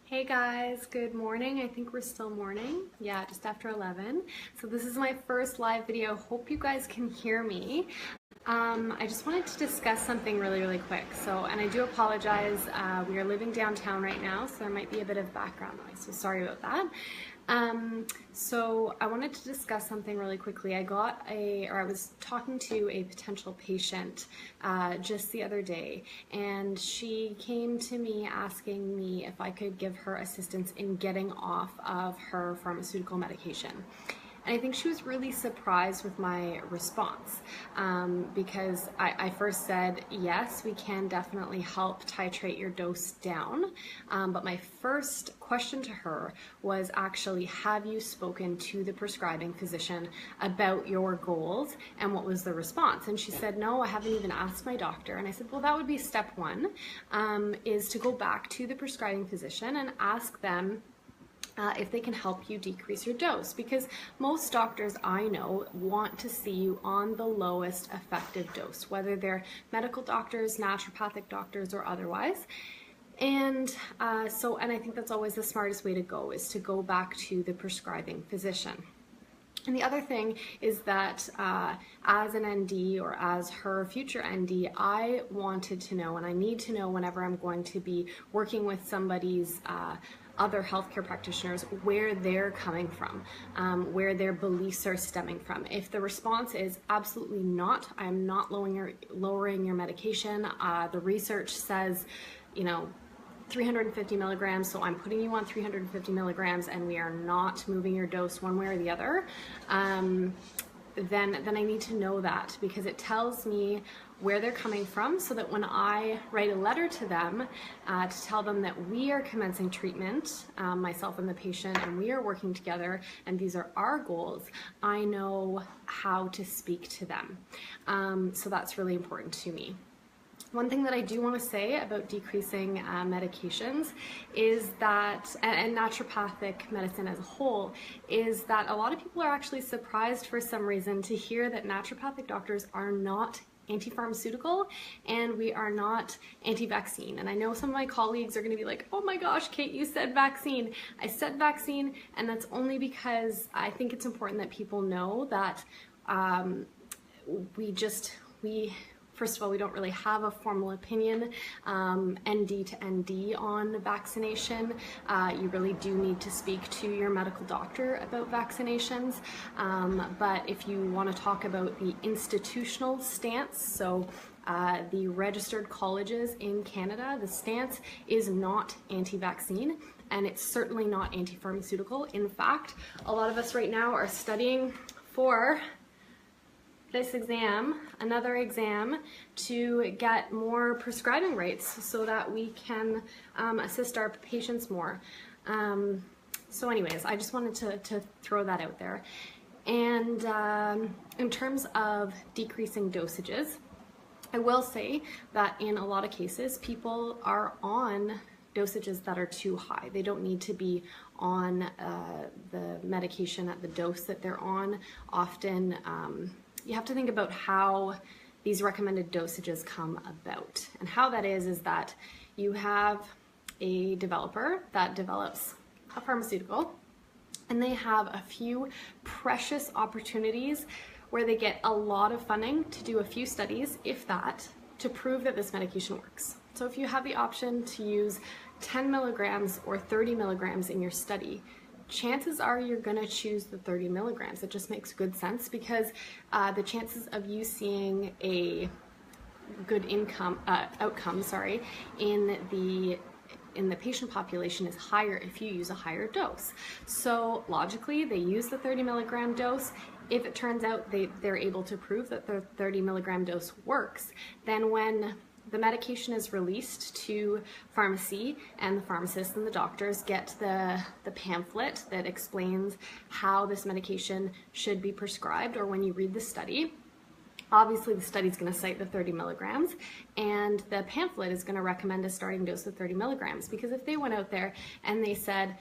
Hey guys, good morning. I think we're still morning. Yeah, just after 11. So this is my first live video. Hope you guys can hear me. I just wanted to discuss something really quick. And I do apologize. We are living downtown right now, so there might be a bit of background noise. So sorry about that. So I wanted to discuss something really quickly. I was talking to a potential patient just the other day, and she came to me asking me if I could give her assistance in getting off of her pharmaceutical medication. And I think she was really surprised with my response because I first said, yes, we can definitely help titrate your dose down. But my first question to her was actually, have you spoken to the prescribing physician about your goals, and what was the response? And she said, no, I haven't even asked my doctor. And I said, well, that would be step one, is to go back to the prescribing physician and ask them if they can help you decrease your dose, because most doctors I know want to see you on the lowest effective dose, whether they're medical doctors, naturopathic doctors, or otherwise. And I think that's always the smartest way to go, is to go back to the prescribing physician. And the other thing is that as an ND, or as her future ND, I wanted to know, and I need to know whenever I'm going to be working with somebody's other healthcare practitioners, where they're coming from, where their beliefs are stemming from. If the response is absolutely not, I'm not lowering your medication, the research says, 350 milligrams, so I'm putting you on 350 milligrams and we are not moving your dose one way or the other, then I need to know that, because it tells me where they're coming from, so that when I write a letter to them to tell them that we are commencing treatment, myself and the patient, and we are working together, and these are our goals, I know how to speak to them. So that's really important to me. One thing that I do want to say about decreasing medications is that, and naturopathic medicine as a whole, is that a lot of people are actually surprised for some reason to hear that naturopathic doctors are not anti-pharmaceutical and we are not anti-vaccine. And I know some of my colleagues are going to be like, oh my gosh, Kate, you said vaccine. I said vaccine, and that's only because I think it's important that people know that first of all, we don't really have a formal opinion, ND to ND, on vaccination. You really do need to speak to your medical doctor about vaccinations. But if you want to talk about the institutional stance, so the registered colleges in Canada, the stance is not anti-vaccine, and it's certainly not anti-pharmaceutical. In fact, a lot of us right now are studying for this exam, another exam, to get more prescribing rates so that we can assist our patients more. So anyways, I just wanted to throw that out there. And in terms of decreasing dosages, I will say that in a lot of cases, people are on dosages that are too high. They don't need to be on the medication at the dose that they're on. Often, you have to think about how these recommended dosages come about. And how that is that you have a developer that develops a pharmaceutical, and they have a few precious opportunities where they get a lot of funding to do a few studies, if that, to prove that this medication works. So if you have the option to use 10 milligrams or 30 milligrams in your study, chances are you're going to choose the 30 milligrams. It just makes good sense, because the chances of you seeing a good outcome in the patient population is higher if you use a higher dose. So logically, they use the 30 milligram dose. If it turns out they're able to prove that the 30 milligram dose works, then when the medication is released to pharmacy, and the pharmacist and the doctors get the pamphlet that explains how this medication should be prescribed, or when you read the study, obviously the study is going to cite the 30 milligrams, and the pamphlet is going to recommend a starting dose of 30 milligrams. Because if they went out there and they said,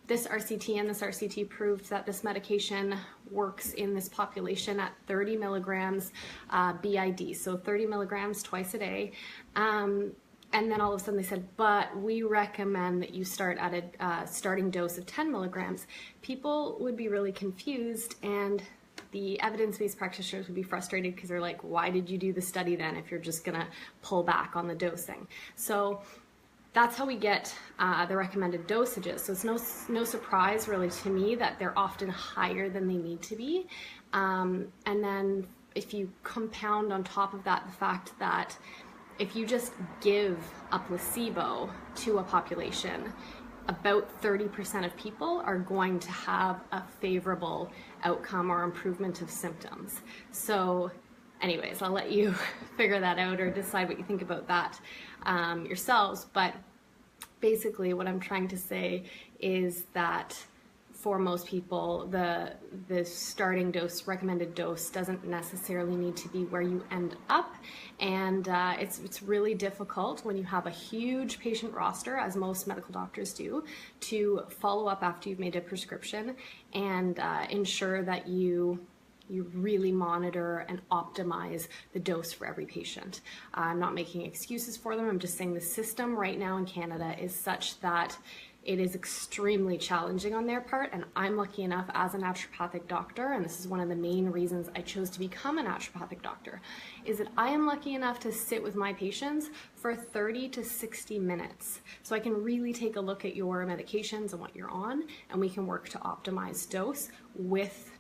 this RCT and this RCT proved that this medication works in this population at 30 milligrams BID, so 30 milligrams twice a day, And then all of a sudden they said, but we recommend that you start at a starting dose of 10 milligrams. People would be really confused, and the evidence-based practitioners would be frustrated because they're like, why did you do the study then if you're just gonna pull back on the dosing? So that's how we get the recommended dosages. So it's no surprise really to me that they're often higher than they need to be. And then if you compound on top of that the fact that if you just give a placebo to a population, about 30% of people are going to have a favorable outcome or improvement of symptoms. So anyways, I'll let you figure that out or decide what you think about that yourselves. But basically what I'm trying to say is that for most people, the starting dose, recommended dose, doesn't necessarily need to be where you end up. And it's really difficult when you have a huge patient roster, as most medical doctors do, to follow up after you've made a prescription and ensure that you really monitor and optimize the dose for every patient. I'm not making excuses for them. I'm just saying the system right now in Canada is such that it is extremely challenging on their part, and I'm lucky enough as a naturopathic doctor, and this is one of the main reasons I chose to become a naturopathic doctor, is that I am lucky enough to sit with my patients for 30 to 60 minutes. So I can really take a look at your medications and what you're on, and we can work to optimize dose with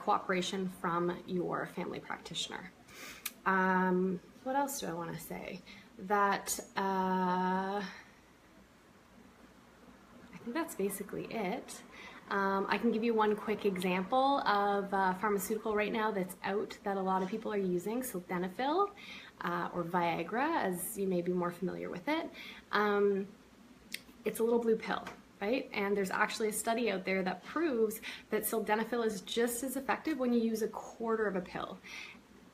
cooperation from your family practitioner. What else do I want to say? That I think that's basically it. I can give you one quick example of a pharmaceutical right now that's out that a lot of people are using, sildenafil, or Viagra, as you may be more familiar with it. It's a little blue pill, right? And there's actually a study out there that proves that sildenafil is just as effective when you use a quarter of a pill.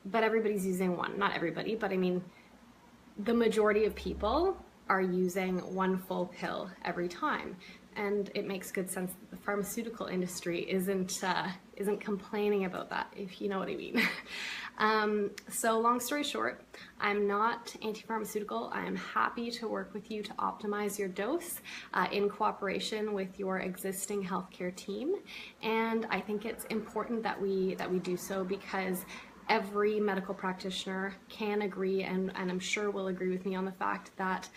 But everybody's using one. Not everybody, but I mean, the majority of people are using one full pill every time. And it makes good sense that the pharmaceutical industry isn't complaining about that, if you know what I mean. So long story short, I'm not anti-pharmaceutical. I'm happy to work with you to optimize your dose in cooperation with your existing healthcare team. And I think it's important that we do so, because every medical practitioner can agree, and I'm sure will agree with me on the fact that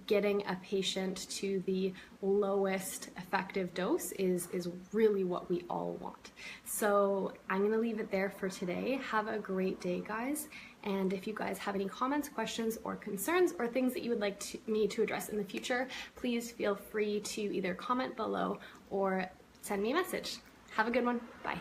getting a patient to the lowest effective dose is really what we all want. So I'm going to leave it there for today. Have a great day, guys. And if you guys have any comments, questions, or concerns, or things that you would like me to address in the future, please feel free to either comment below or send me a message. Have a good one. Bye.